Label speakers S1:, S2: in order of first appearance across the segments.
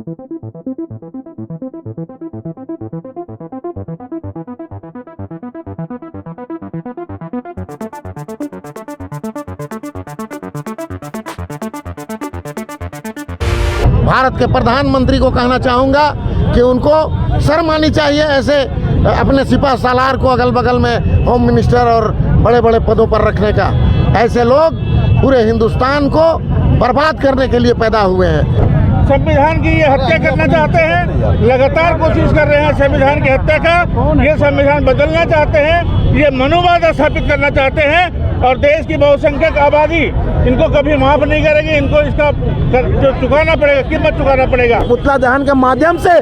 S1: भारत के प्रधानमंत्री को कहना चाहूँगा कि उनको शर्म आनी चाहिए ऐसे अपने सिपह सालार को अगल बगल में होम मिनिस्टर और बड़े बड़े पदों पर रखने का। ऐसे लोग पूरे हिंदुस्तान को बर्बाद करने के लिए पैदा हुए हैं।
S2: संविधान की ये हत्या करना चाहते हैं, लगातार कोशिश कर रहे हैं संविधान की हत्या का। ये संविधान बदलना चाहते हैं, ये मनुवाद स्थापित करना चाहते हैं और देश की बहुसंख्यक आबादी इनको कभी माफ नहीं करेगी। इनको इसका जो चुकाना पड़ेगा, कीमत चुकाना पड़ेगा।
S3: पुतला दहन के माध्यम से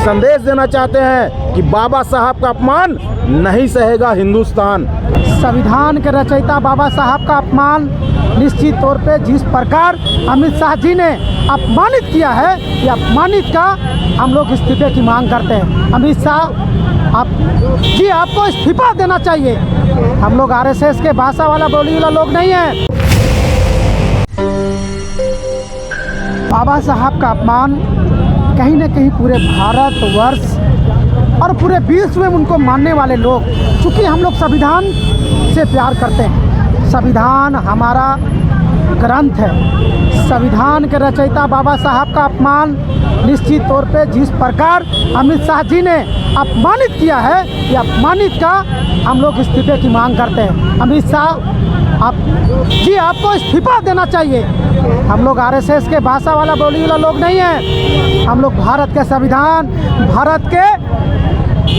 S3: संदेश देना चाहते हैं कि बाबा साहब का अपमान नहीं सहेगा हिंदुस्तान।
S4: संविधान के रचयिता बाबा साहब का अपमान निश्चित तौर पे जिस प्रकार अमित शाह जी ने अपमानित किया है, ये अपमानित का हम लोग इस्तीफे की मांग करते हैं। अमित शाह आपको इस्तीफा देना चाहिए। हम लोग आरएसएस के भाषा वाला बोली वाला लोग नहीं हैं। बाबा साहब का अपमान कहीं न कहीं पूरे भारतवर्ष और पूरे विश्व में उनको मानने वाले लोग, चूँकि हम लोग संविधान से प्यार करते हैं, संविधान हमारा ग्रंथ है। संविधान के रचयिता बाबा साहब का अपमान निश्चित तौर पे जिस प्रकार अमित शाह जी ने अपमानित किया है, ये अपमानित का हम लोग इस्तीफे की मांग करते हैं। अमित शाह आपको इस्तीफा देना चाहिए। हम लोग आरएसएस के भाषा वाला बोली वाला लोग नहीं हैं। हम लोग भारत के संविधान, भारत के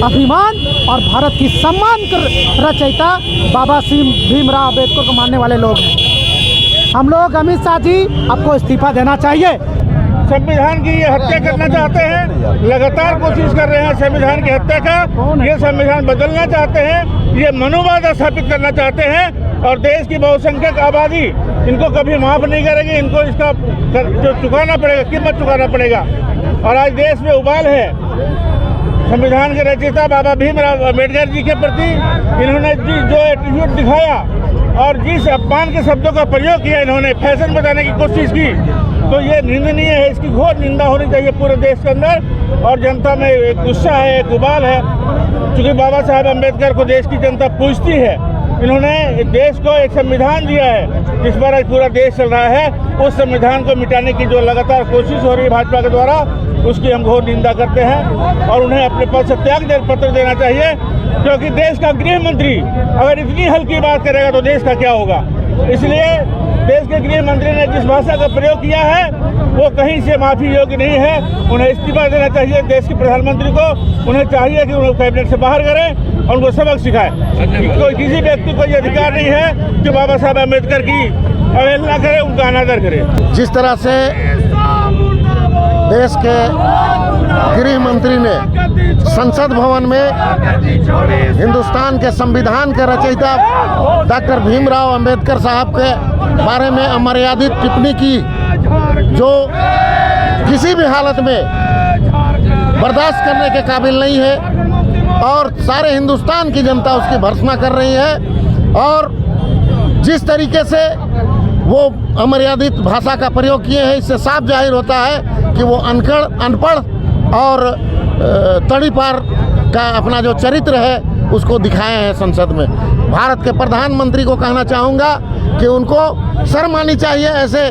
S4: अभिमान और भारत की सम्मान कर रचयिता बाबा भीमराव अम्बेडकर को मानने वाले लोग हैं। हम लोग अमित शाह जी आपको इस्तीफा देना चाहिए।
S2: संविधान की ये हत्या करना चाहते हैं, लगातार कोशिश कर रहे हैं संविधान की हत्या का। ये संविधान बदलना चाहते हैं, ये मनुवाद स्थापित करना चाहते हैं और देश की बहुसंख्यक आबादी इनको कभी माफ नहीं करेगी। इनको इसका जो चुकाना पड़ेगा, कीमत चुकाना पड़ेगा। और आज देश में उबाल है संविधान के रचयिता बाबा भीमराव अम्बेडकर जी के प्रति। इन्होंने जो एटीट्यूड दिखाया और जिस अपमान के शब्दों का प्रयोग किया, इन्होंने फैशन बताने की कोशिश की, तो ये निंदनीय है। इसकी घोर निंदा होनी चाहिए पूरे देश के अंदर। और जनता में एक गुस्सा है, एक उबाल है, क्योंकि बाबा साहब अम्बेडकर को देश की जनता पूजती है। इन्होंने देश को एक संविधान दिया है जिस पर आज पूरा देश चल रहा है। उस संविधान को मिटाने की जो लगातार कोशिश हो रही है भाजपा के द्वारा, उसकी हम घोर निंदा करते हैं और उन्हें अपने पद से त्याग पत्र देना चाहिए। क्योंकि देश का गृह मंत्री अगर इतनी हल्की बात करेगा तो देश का क्या होगा। इसलिए देश के गृह मंत्री ने जिस भाषा का प्रयोग किया है वो कहीं से माफी योग्य नहीं है। उन्हें इस्तीफा देना चाहिए। देश के प्रधानमंत्री को उन्हें चाहिए कि उन्हें कैबिनेट से बाहर करें और उनको सबक सिखाएं। कोई किसी व्यक्ति को ये अधिकार नहीं है कि बाबा साहब अम्बेडकर की अवहेलना करे, उनका अनादर करे।
S1: जिस तरह से देश के गृह मंत्री ने संसद भवन में हिंदुस्तान के संविधान के रचयिता डॉक्टर भीमराव अंबेडकर साहब के बारे में अमर्यादित टिप्पणी की, जो किसी भी हालत में बर्दाश्त करने के काबिल नहीं है और सारे हिंदुस्तान की जनता उसकी भर्त्सना कर रही है। और जिस तरीके से वो अमर्यादित भाषा का प्रयोग किए हैं, इससे साफ जाहिर होता है कि वो अनपढ़ और तड़ी पार का अपना जो चरित्र है उसको दिखाए हैं संसद में। भारत के प्रधानमंत्री को कहना चाहूँगा कि उनको शर्म आनी चाहिए ऐसे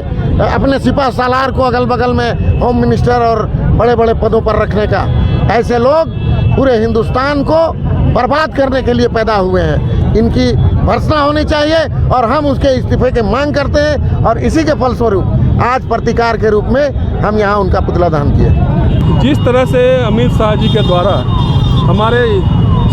S1: अपने सिपह सालार को अगल बगल में होम मिनिस्टर और बड़े बड़े पदों पर रखने का। ऐसे लोग पूरे हिंदुस्तान को बर्बाद करने के लिए पैदा हुए हैं। इनकी भर्त्सना होनी चाहिए और हम उसके इस्तीफे की मांग करते हैं और इसी के फलस्वरूप आज प्रतिकार के रूप में हम यहाँ उनका पुतला दहन किए।
S5: जिस तरह से अमित शाह जी के द्वारा हमारे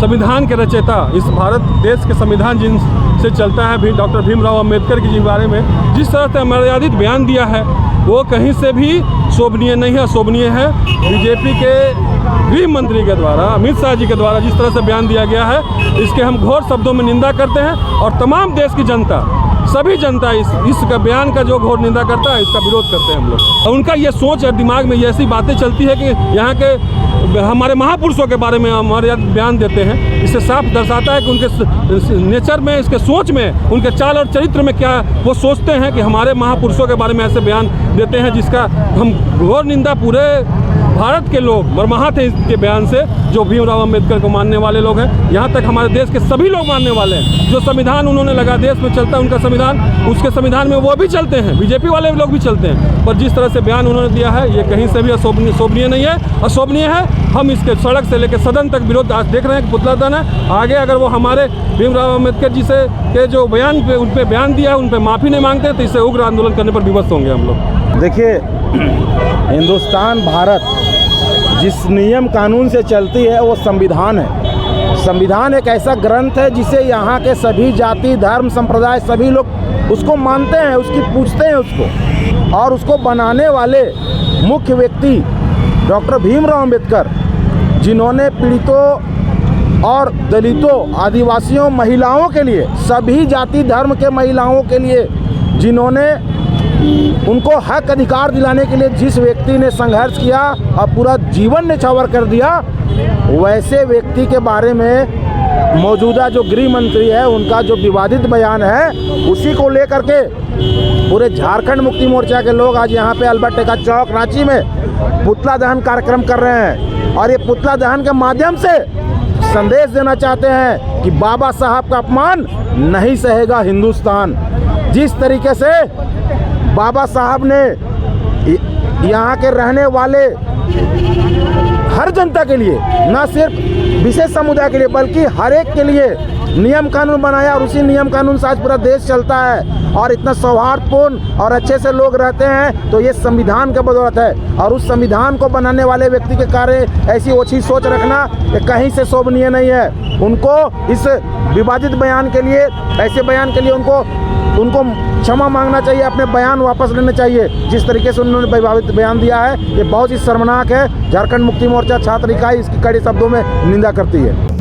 S5: संविधान के रचयिता, इस भारत देश के संविधान जिनसे चलता है भी डॉक्टर भीमराव अम्बेडकर जी के बारे में जिस तरह से अमर्यादित बयान दिया है, वो कहीं से भी शोभनीय नहीं है, अशोभनीय है। बीजेपी के गृह मंत्री के द्वारा, अमित शाह जी के द्वारा जिस तरह से बयान दिया गया है, इसके हम घोर शब्दों में निंदा करते हैं और तमाम देश की जनता सभी जनता इसका बयान का जो घोर निंदा करता है, इसका विरोध करते हैं हम लोग। और उनका ये सोच और दिमाग में ये ऐसी बातें चलती है कि यहाँ के हमारे महापुरुषों के बारे में हमारे बयान देते हैं। इससे साफ दर्शाता है कि उनके नेचर में, इसके सोच में, उनके चाल और चरित्र में क्या वो सोचते हैं कि हमारे महापुरुषों के बारे में ऐसे बयान देते हैं, जिसका हम घोर निंदा पूरे भारत के लोग मरमाहत हैं इसके बयान से। जो भीमराव अंबेडकर को मानने वाले लोग हैं, यहाँ तक हमारे देश के सभी लोग मानने वाले हैं। जो संविधान उन्होंने लगा देश में चलता है उनका संविधान, उसके संविधान में वो भी चलते हैं, बीजेपी वाले लोग भी चलते हैं। पर जिस तरह से बयान उन्होंने दिया है, ये कहीं से भी शोभनीय नहीं है, अशोभनीय है। हम इसके सड़क से लेकर सदन तक विरोध आज देख रहे हैं कि पुतला दहन है। आगे अगर वो हमारे भीमराव अंबेडकर जी से के जो बयान पे उन पर बयान दिया है, उन पर माफ़ी नहीं मांगते, तो इससे उग्र आंदोलन करने पर विवश होंगे हम लोग।
S3: देखिए, हिंदुस्तान, भारत जिस नियम कानून से चलती है वो संविधान है। संविधान एक ऐसा ग्रंथ है जिसे यहाँ के सभी जाति, धर्म, संप्रदाय सभी लोग उसको मानते हैं, उसकी पूजते हैं उसको। और उसको बनाने वाले मुख्य व्यक्ति डॉक्टर भीमराव अंबेडकर, जिन्होंने पीड़ितों और दलितों, आदिवासियों, महिलाओं के लिए, सभी जाति धर्म के महिलाओं के लिए जिन्होंने उनको हक अधिकार दिलाने के लिए जिस व्यक्ति ने संघर्ष किया और पूरा जीवन निछावर कर दिया, वैसे व्यक्ति के बारे में मौजूदा जो गृह मंत्री है उनका जो विवादित बयान है, उसी को लेकर के पूरे झारखंड मुक्ति मोर्चा के लोग आज यहाँ पे अल्बर्ट टेका चौक रांची में पुतला दहन कार्यक्रम कर रहे हैं। और ये पुतला दहन के माध्यम से संदेश देना चाहते हैं कि बाबा साहब का अपमान नहीं सहेगा हिंदुस्तान। जिस तरीके से बाबा साहब ने यहाँ के रहने वाले हर जनता के लिए, न सिर्फ विशेष समुदाय के लिए बल्कि हर एक के लिए नियम कानून बनाया, और उसी नियम कानून से आज पूरा देश चलता है और इतना सौहार्दपूर्ण और अच्छे से लोग रहते हैं, तो ये संविधान का बदौलत है। और उस संविधान को बनाने वाले व्यक्ति के कार्य ऐसी ओछी सोच रखना ये कहीं से शोभनीय नहीं है। उनको इस विवादित बयान के लिए, ऐसे बयान के लिए उनको क्षमा मांगना चाहिए, अपने बयान वापस लेने चाहिए। जिस तरीके से उन्होंने विवादित बयान दिया है, ये बहुत ही शर्मनाक है। झारखंड मुक्ति मोर्चा छात्र इकाई इसकी कड़े शब्दों में निंदा करती है।